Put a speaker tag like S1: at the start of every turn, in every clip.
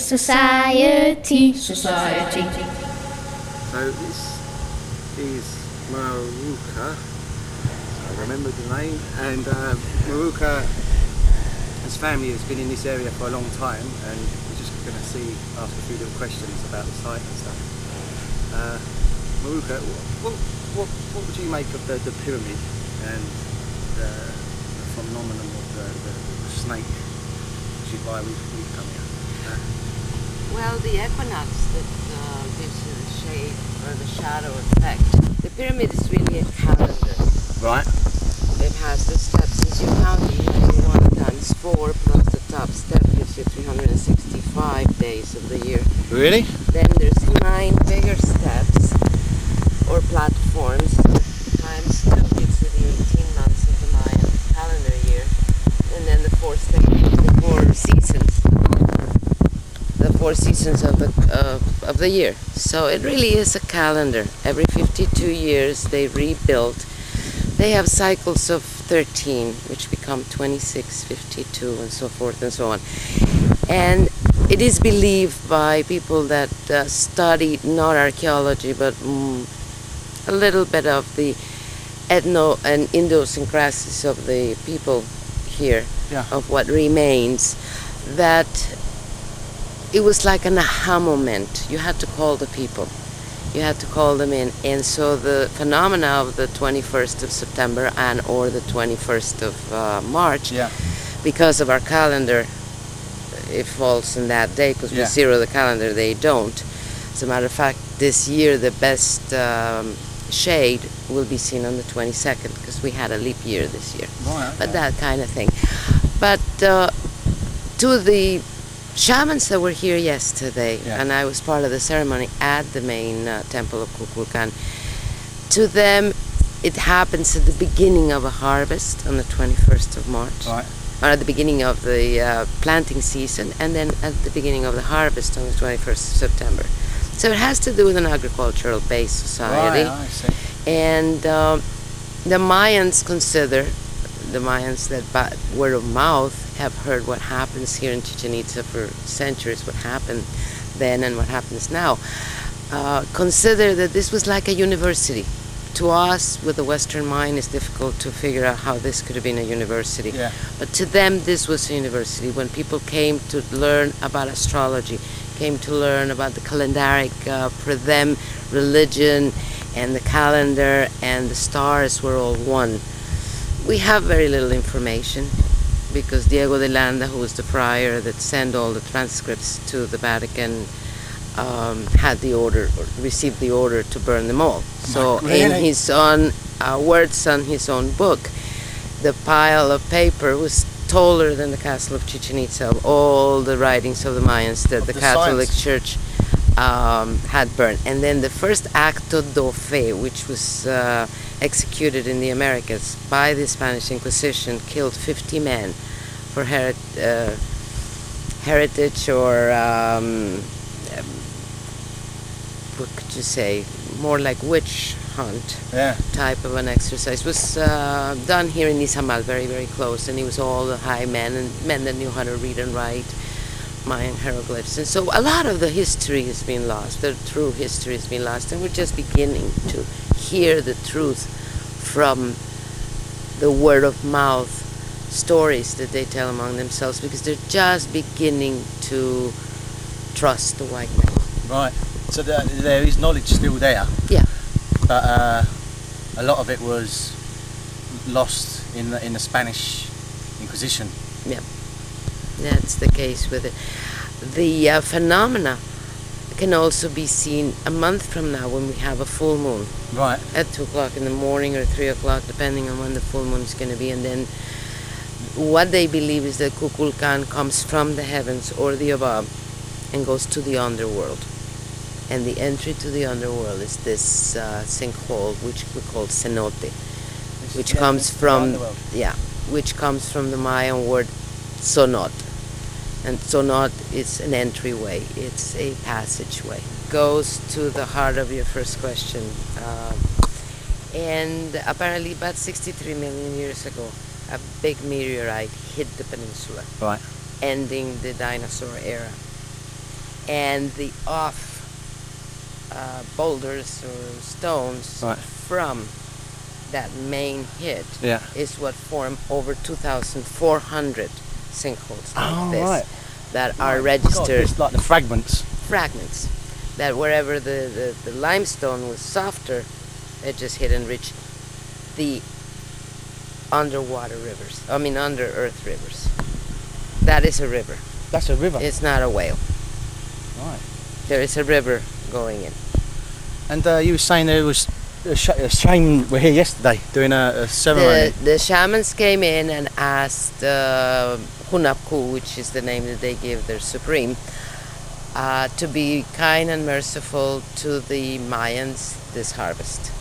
S1: Society.
S2: So this is Maruja. I remembered the name, and Maruja, his family has been in this area for a long time, and we're just going to ask a few little questions about the site and stuff. Maruja, what would you make of the pyramid and the phenomenon of the snake, which is why we've come here?
S3: Well, the equinox that gives you the shade or the shadow effect. The pyramid is really a calendar.
S2: Right.
S3: It has the steps. As you count them, 1 times 4 plus the top step gives you 365 days of the year.
S2: Really?
S3: Then there's 9 bigger steps or platforms times 2 gives you the 18 months of the Mayan calendar year. And then the 4 steps, the 4 seasons. The 4 seasons of the year. So it really is a calendar. Every 52 years they rebuild. They have cycles of 13, which become 26, 52, and so forth and so on. And it is believed by people that study not archaeology, but a little bit of the ethno and idiosyncrasies of the people here, of what remains, that it was like an aha moment. You had to call the people. You had to call them in. And so the phenomena of the 21st of September and or the 21st of March, because of our calendar, it falls in that day, because we zero the calendar, they don't. As a matter of fact, this year the best shade will be seen on the 22nd, because we had a leap year this year. But that kind of thing. But to the shamans that were here yesterday, and I was part of the ceremony at the main temple of Kukulkan, to them it happens at the beginning of a harvest on the 21st of March, or at the beginning of the planting season, and then at the beginning of the harvest on the 21st of September. So it has to do with an agricultural based society.
S2: I see.
S3: And the Mayans consider, the Mayans that by word of mouth have heard what happens here in Chichen Itza for centuries, what happened then and what happens now, consider that this was like a university. To us, with the Western mind, it's difficult to figure out how this could have been a university. But to them, this was a university. When people came to learn about astrology, came to learn about the calendaric, for them, religion and the calendar and the stars were all one. We have very little information, because Diego de Landa, who was the friar that sent all the transcripts to the Vatican, had the order, or received the order to burn them all. So in his own words on his own book, the pile of paper was taller than the castle of Chichen Itza, of all the writings of the Mayans that the Catholic Church had burned. And then the first acto do fe, which was executed in the Americas by the Spanish Inquisition, killed 50 men for heritage or what could you say, more like witch hunt type of an exercise. It was done here in Izamal, very, very close, and it was all the high men and men that knew how to read and write Mayan hieroglyphs. And so a lot of the history has been lost, the true history has been lost, and we're just beginning to hear the truth from the word of mouth stories that they tell among themselves, because they're just beginning to trust the white man.
S2: Right. So there is knowledge still there.
S3: Yeah.
S2: But a lot of it was lost in the Spanish Inquisition.
S3: Yeah. That's the case with it. The phenomena can also be seen a month from now when we have a full moon.
S2: Right.
S3: At 2 o'clock in the morning or 3 o'clock, depending on when the full moon is going to be. And then what they believe is that Kukulkan comes from the heavens or the above and goes to the underworld. And the entry to the underworld is this sinkhole, which we call cenote, which comes from the Mayan word sonot. And sonot is an entryway. It's a passageway. Goes to the heart of your first question. And apparently about 63 million years ago, a big meteorite hit the peninsula,
S2: right,
S3: ending the dinosaur era. and the off boulders or stones
S2: Right.
S3: from that main hit
S2: Yeah.
S3: is what form over 2,400 sinkholes like
S2: Oh,
S3: this
S2: right.
S3: that are
S2: God,
S3: registered
S2: it's like the fragments.
S3: fragments. That wherever the limestone was softer, it just hit and reached the underwater rivers. I mean, under earth rivers. That is a river.
S2: That's a river.
S3: It's not a whale.
S2: Right.
S3: There is a river going in.
S2: And you were saying there was a shaman were here yesterday doing a ceremony.
S3: The shamans came in and asked Hunapku, which is the name that they give their supreme, to be kind and merciful to the Mayans this harvest.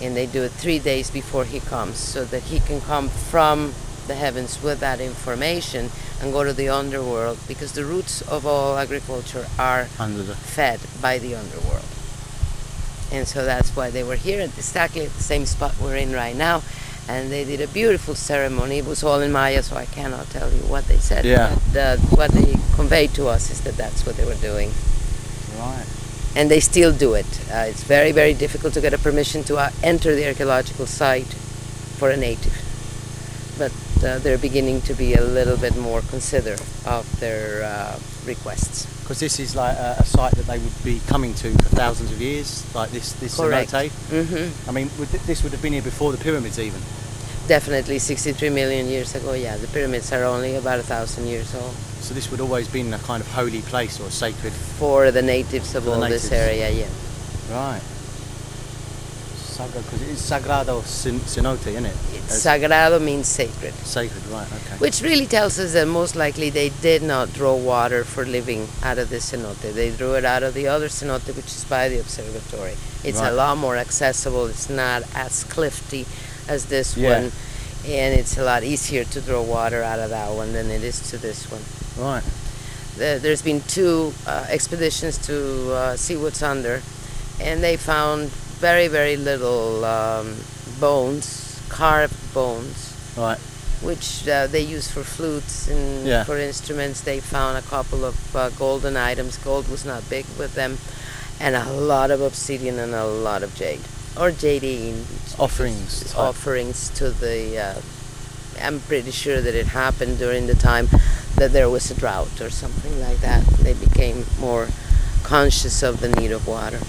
S3: And they do it 3 days before he comes, so that he can come from the heavens with that information and go to the underworld, because the roots of all agriculture are fed by the underworld. And so that's why they were here exactly at the same spot we're in right now. And they did a beautiful ceremony. It was all in Maya, so I cannot tell you what they said.
S2: Yeah.
S3: But what they conveyed to us is that that's what they were doing.
S2: Right.
S3: And they still do it. It's very, very difficult to get a permission to enter the archaeological site for a native. But they're beginning to be a little bit more considerate of their requests.
S2: Because this is like a site that they would be coming to for thousands of years, like this
S3: Correct.
S2: cenote.
S3: Mm-hmm.
S2: I mean, this would have been here before the pyramids even.
S3: Definitely 63 million years ago, yeah. The pyramids are only about 1,000 years old.
S2: So this would always been a kind of holy place or sacred.
S3: For the natives of
S2: For the
S3: all
S2: natives.
S3: this area, yeah.
S2: Right. Because it is Sagrado Cenote, isn't it?
S3: Sagrado means sacred,
S2: Sacred, right, okay.
S3: which really tells us that most likely they did not draw water for living out of this cenote. They drew it out of the other cenote, which is by the observatory. It's
S2: Right.
S3: a lot more accessible. It's not as cliffy as this
S2: Yeah.
S3: one, and it's a lot easier to draw water out of that one than it is to this one.
S2: Right.
S3: There's been two expeditions to see what's under, and they found very, very little bones, carved bones,
S2: Right.
S3: which they use for flutes and
S2: Yeah.
S3: for instruments. They found a couple of golden items. Gold was not big with them, and a lot of obsidian and a lot of jade, or jadine.
S2: Offerings type.
S3: Offerings to the... I'm pretty sure that it happened during the time that there was a drought or something like that. They became more conscious of the need of water.